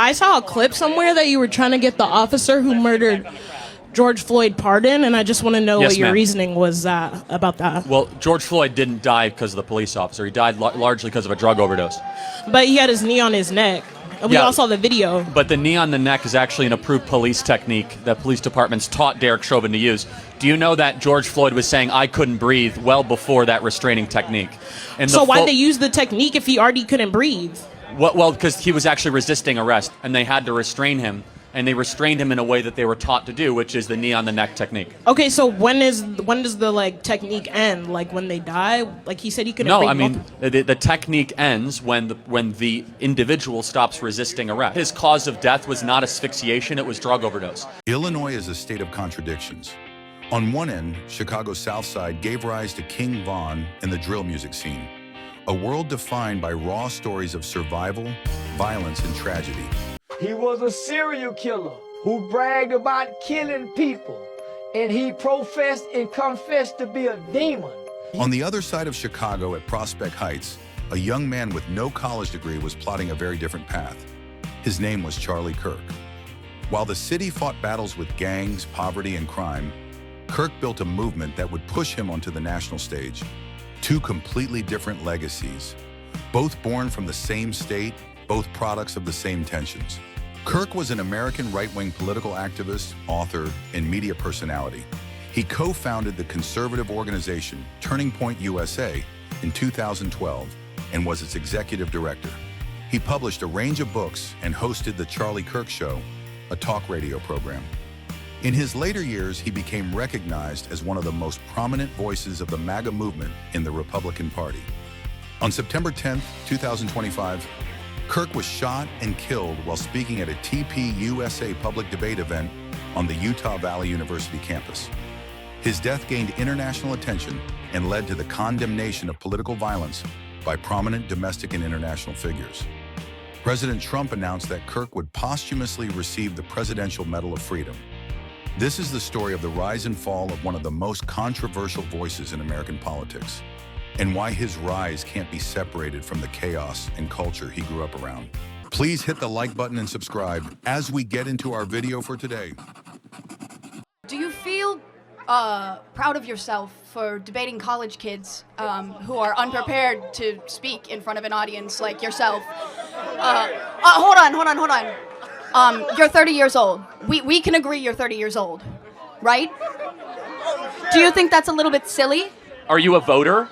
I saw a clip somewhere that you were trying to get the officer who murdered George Floyd pardoned, and I just want to know what your reasoning was about that. Well, George Floyd didn't die because of the police officer. He died largely because of a drug overdose. But he had his knee on his neck. We all saw the video. But the knee on the neck is actually an approved police technique that police departments taught Derek Chauvin to use. Do you know that George Floyd was saying, "I couldn't breathe," well before that restraining technique? And so why'd they use the technique if he already couldn't breathe? Well, because he was actually resisting arrest, and they had to restrain him. And they restrained him in a way that they were taught to do, which is the knee on the neck technique. Okay, so when does the technique end? Like when they die? Like he said he couldn't. No, I mean the technique ends when the individual stops resisting arrest. His cause of death was not asphyxiation; it was drug overdose. Illinois is a state of contradictions. On one end, Chicago's South Side gave rise to King Von and the drill music scene, a world defined by raw stories of survival, violence, and tragedy. He was a serial killer who bragged about killing people, and he professed and confessed to be a demon. On the other side of Chicago at Prospect Heights, a young man with no college degree was plotting a very different path. His name was Charlie Kirk. While the city fought battles with gangs, poverty, and crime, Kirk built a movement that would push him onto the national stage. Two completely different legacies, both born from the same state, both products of the same tensions. Kirk was an American right-wing political activist, author, and media personality. He co-founded the conservative organization Turning Point USA in 2012 and was its executive director. He published a range of books and hosted The Charlie Kirk Show, a talk radio program. In his later years, he became recognized as one of the most prominent voices of the MAGA movement in the Republican Party. On September 10, 2025, Kirk was shot and killed while speaking at a TPUSA public debate event on the Utah Valley University campus. His death gained international attention and led to the condemnation of political violence by prominent domestic and international figures. President Trump announced that Kirk would posthumously receive the Presidential Medal of Freedom. This is the story of the rise and fall of one of the most controversial voices in American politics, and why his rise can't be separated from the chaos and culture he grew up around. Please hit the like button and subscribe as we get into our video for today. Do you feel proud of yourself for debating college kids who are unprepared to speak in front of an audience like yourself? Hold on. You're 30 years old. We can agree you're 30 years old, right? Do you think that's a little bit silly? Are you a voter?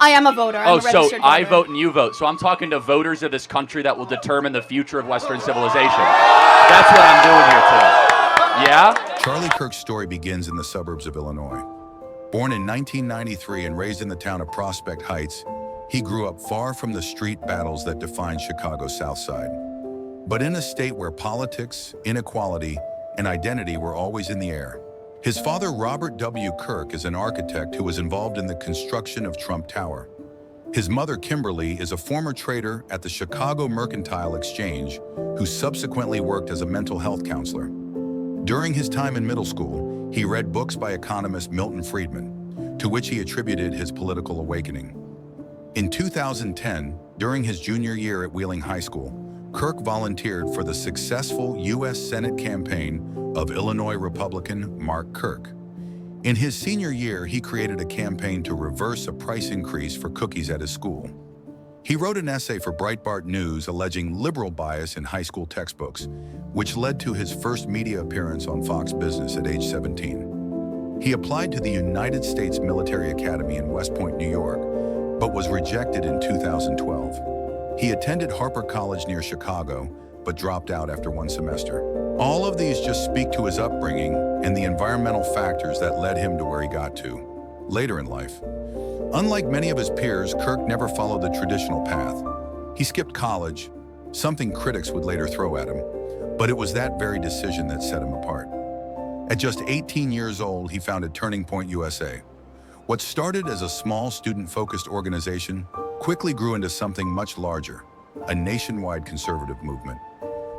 I am a voter. I'm a registered voter. I vote and you vote. So I'm talking to voters of this country that will determine the future of Western civilization. That's what I'm doing here today. Yeah? Charlie Kirk's story begins in the suburbs of Illinois. Born in 1993 and raised in the town of Prospect Heights, he grew up far from the street battles that define Chicago's South Side. But in a state where politics, inequality, and identity were always in the air. His father, Robert W. Kirk, is an architect who was involved in the construction of Trump Tower. His mother, Kimberly, is a former trader at the Chicago Mercantile Exchange who subsequently worked as a mental health counselor. During his time in middle school, he read books by economist Milton Friedman, to which he attributed his political awakening. In 2010, during his junior year at Wheeling High School, Kirk volunteered for the successful U.S. Senate campaign of Illinois Republican Mark Kirk. In his senior year, he created a campaign to reverse a price increase for cookies at his school. He wrote an essay for Breitbart News alleging liberal bias in high school textbooks, which led to his first media appearance on Fox Business at age 17. He applied to the United States Military Academy in West Point, New York, but was rejected in 2012. He attended Harper College near Chicago, but dropped out after one semester. All of these just speak to his upbringing and the environmental factors that led him to where he got to later in life. Unlike many of his peers, Kirk never followed the traditional path. He skipped college, something critics would later throw at him, but it was that very decision that set him apart. At just 18 years old, he founded Turning Point USA. What started as a small student-focused organization quickly grew into something much larger, a nationwide conservative movement.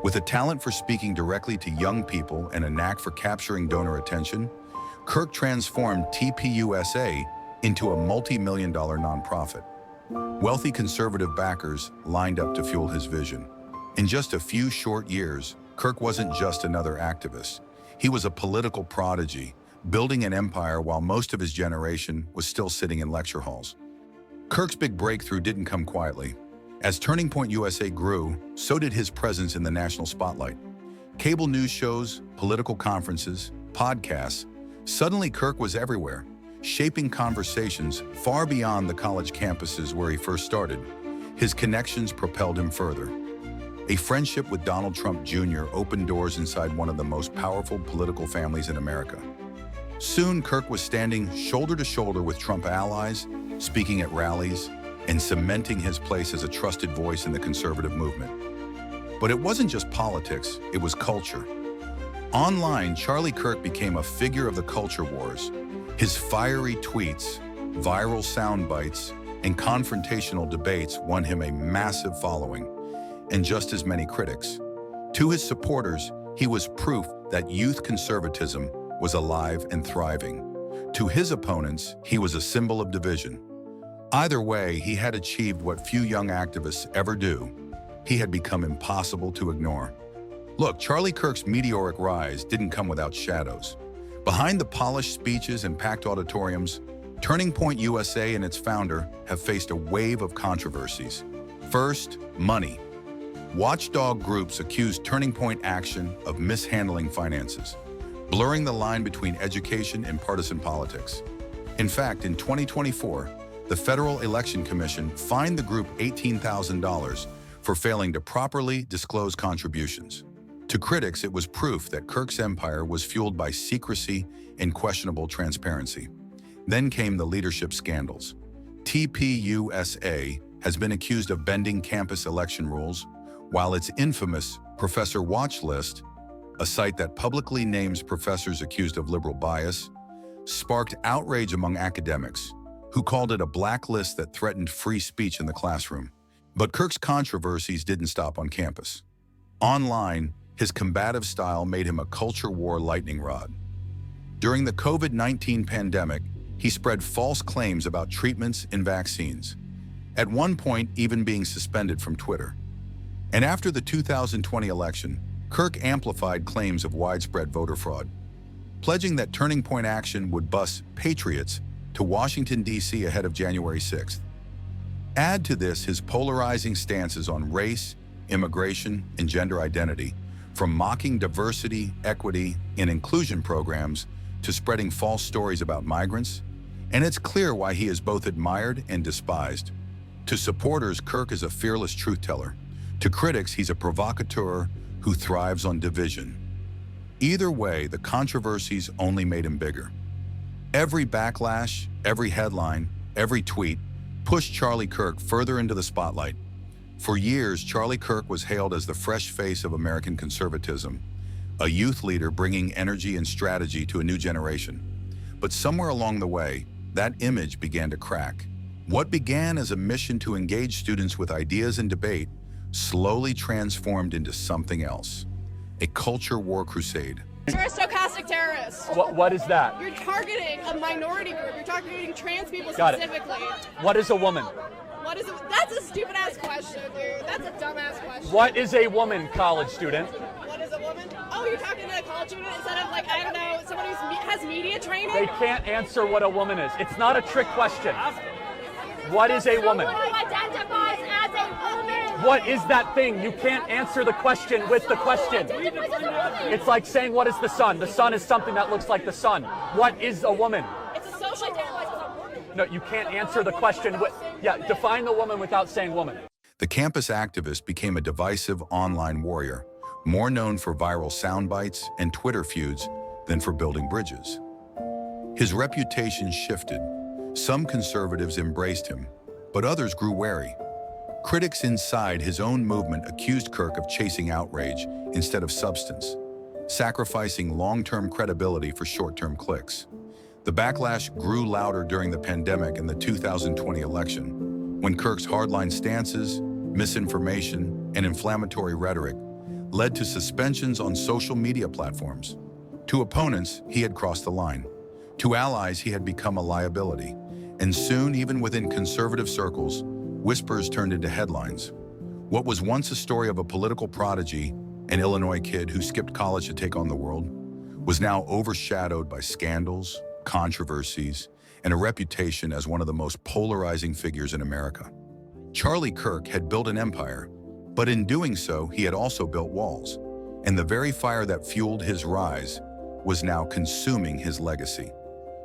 With a talent for speaking directly to young people and a knack for capturing donor attention, Kirk transformed TPUSA into a multi-million-dollar nonprofit. Wealthy conservative backers lined up to fuel his vision. In just a few short years, Kirk wasn't just another activist. He was a political prodigy, building an empire while most of his generation was still sitting in lecture halls. Kirk's big breakthrough didn't come quietly. As Turning Point USA grew, so did his presence in the national spotlight. Cable news shows, political conferences, podcasts. Suddenly Kirk was everywhere, shaping conversations far beyond the college campuses where he first started. His connections propelled him further. A friendship with Donald Trump Jr. opened doors inside one of the most powerful political families in America. Soon, Kirk was standing shoulder to shoulder with Trump allies, speaking at rallies, and cementing his place as a trusted voice in the conservative movement. But it wasn't just politics, it was culture. Online, Charlie Kirk became a figure of the culture wars. His fiery tweets, viral sound bites, and confrontational debates won him a massive following, and just as many critics. To his supporters, he was proof that youth conservatism was alive and thriving. To his opponents, he was a symbol of division. Either way, he had achieved what few young activists ever do. He had become impossible to ignore. Look, Charlie Kirk's meteoric rise didn't come without shadows. Behind the polished speeches and packed auditoriums, Turning Point USA and its founder have faced a wave of controversies. First, money. Watchdog groups accused Turning Point Action of mishandling finances, blurring the line between education and partisan politics. In fact, in 2024, the Federal Election Commission fined the group $18,000 for failing to properly disclose contributions. To critics, it was proof that Kirk's empire was fueled by secrecy and questionable transparency. Then came the leadership scandals. TPUSA has been accused of bending campus election rules, while its infamous Professor Watch List, a site that publicly names professors accused of liberal bias, sparked outrage among academics, who called it a blacklist that threatened free speech in the classroom. But Kirk's controversies didn't stop on campus. Online, his combative style made him a culture war lightning rod. During the COVID-19 pandemic, he spread false claims about treatments and vaccines, at one point even being suspended from Twitter. And after the 2020 election, Kirk amplified claims of widespread voter fraud, pledging that Turning Point Action would bus patriots to Washington, D.C. ahead of January 6th. Add to this his polarizing stances on race, immigration, and gender identity, from mocking diversity, equity, and inclusion programs to spreading false stories about migrants, and it's clear why he is both admired and despised. To supporters, Kirk is a fearless truth-teller. To critics, he's a provocateur who thrives on division. Either way, the controversies only made him bigger. Every backlash, every headline, every tweet pushed Charlie Kirk further into the spotlight. For years, Charlie Kirk was hailed as the fresh face of American conservatism, a youth leader bringing energy and strategy to a new generation. But somewhere along the way, that image began to crack. What began as a mission to engage students with ideas and debate slowly transformed into something else, a culture war crusade. You're a stochastic terrorist. What is that? You're targeting a minority group. You're targeting trans people Got it. specifically. What is a woman? That's a stupid ass question, dude. That's a dumb ass question. What is a woman, college student? What is a woman? Oh, you're talking to a college student instead of, like, I don't know, someone who has media training? They can't answer what a woman is. It's not a trick question. What is a woman? Someone who identifies as a woman. What is that thing? You can't answer the question with the question. It's like saying, what is the sun? The sun is something that looks like the sun. What is a woman? It's a social role. No, you can't answer the question with, define the woman without saying woman. The campus activist became a divisive online warrior, more known for viral sound bites and Twitter feuds than for building bridges. His reputation shifted. Some conservatives embraced him, but others grew wary. Critics inside his own movement accused Kirk of chasing outrage instead of substance, sacrificing long-term credibility for short-term clicks. The backlash grew louder during the pandemic and the 2020 election, when Kirk's hardline stances, misinformation, and inflammatory rhetoric led to suspensions on social media platforms. To opponents, he had crossed the line. To allies, he had become a liability. And soon, even within conservative circles, whispers turned into headlines. What was once a story of a political prodigy, an Illinois kid who skipped college to take on the world, was now overshadowed by scandals, controversies, and a reputation as one of the most polarizing figures in America. Charlie Kirk had built an empire, but in doing so, he had also built walls, and the very fire that fueled his rise was now consuming his legacy.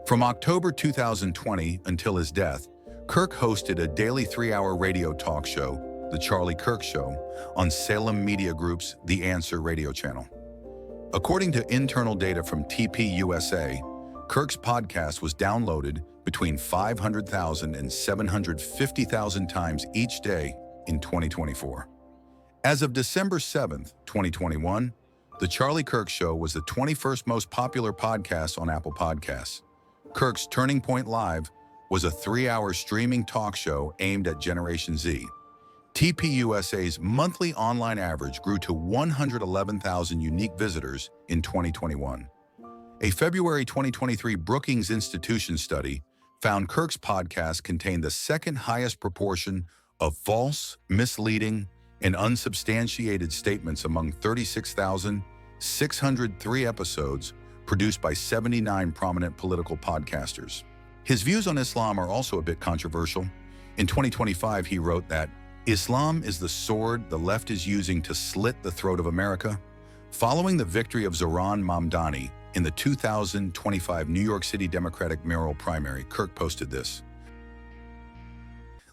From October 2020 until his death, Kirk hosted a daily 3-hour radio talk show, The Charlie Kirk Show, on Salem Media Group's The Answer radio channel. According to internal data from TPUSA, Kirk's podcast was downloaded between 500,000 and 750,000 times each day in 2024. As of December 7th, 2021, The Charlie Kirk Show was the 21st most popular podcast on Apple Podcasts. Kirk's Turning Point Live was a 3-hour streaming talk show aimed at Generation Z. TPUSA's monthly online average grew to 111,000 unique visitors in 2021. A February 2023 Brookings Institution study found Kirk's podcast contained the second highest proportion of false, misleading, and unsubstantiated statements among 36,603 episodes produced by 79 prominent political podcasters. His views on Islam are also a bit controversial. In 2025, he wrote that Islam is the sword the left is using to slit the throat of America. Following the victory of Zohran Mamdani in the 2025 New York City Democratic mayoral primary, Kirk posted this.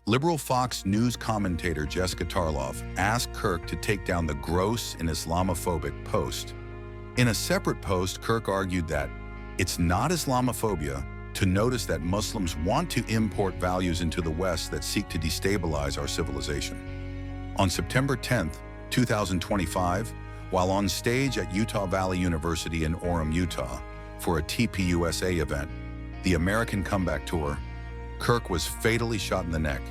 Liberal Fox News commentator Jessica Tarloff asked Kirk to take down the gross and Islamophobic post. In a separate post, Kirk argued that it's not Islamophobia to notice that Muslims want to import values into the West that seek to destabilize our civilization. On September 10th, 2025, while on stage at Utah Valley University in Orem, Utah, for a TPUSA event, the American Comeback Tour, Kirk was fatally shot in the neck.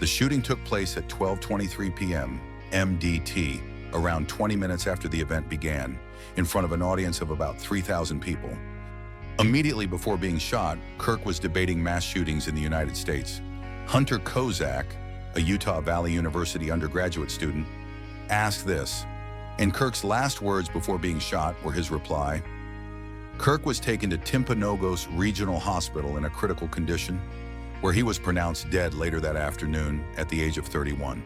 The shooting took place at 12:23 p.m. MDT, around 20 minutes after the event began, in front of an audience of about 3,000 people. Immediately before being shot, Kirk was debating mass shootings in the United States. Hunter Kozak, a Utah Valley University undergraduate student, asked this, and Kirk's last words before being shot were his reply. Kirk was taken to Timpanogos Regional Hospital in a critical condition, where he was pronounced dead later that afternoon at the age of 31.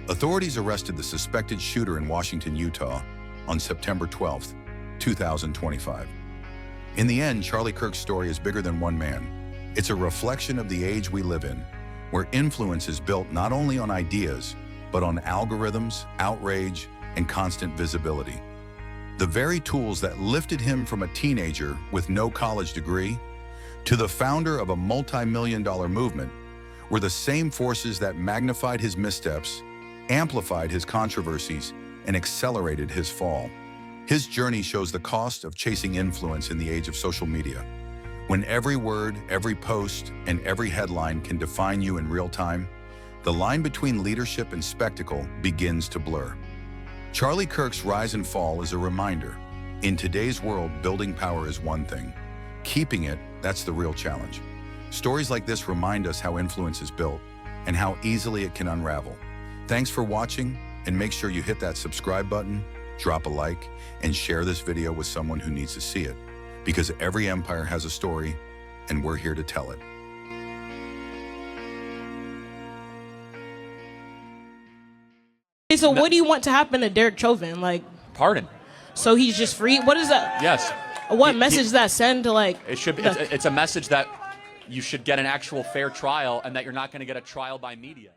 Authorities arrested the suspected shooter in Washington, Utah, on September 12, 2025. In the end, Charlie Kirk's story is bigger than one man. It's a reflection of the age we live in, where influence is built not only on ideas, but on algorithms, outrage, and constant visibility. The very tools that lifted him from a teenager with no college degree to the founder of a multi-million-dollar movement were the same forces that magnified his missteps, amplified his controversies, and accelerated his fall. His journey shows the cost of chasing influence in the age of social media. When every word, every post, and every headline can define you in real time, the line between leadership and spectacle begins to blur. Charlie Kirk's rise and fall is a reminder. In today's world, building power is one thing. Keeping it, that's the real challenge. Stories like this remind us how influence is built and how easily it can unravel. Thanks for watching, and make sure you hit that subscribe button, drop a like, and share this video with someone who needs to see it, because every empire has a story, and we're here to tell it. Okay, so what do you want to happen to Derek Chauvin? Pardon. So he's just free? What is that? Yes. What message does that send to It should be. It's a message that you should get an actual fair trial, and that you're not going to get a trial by media.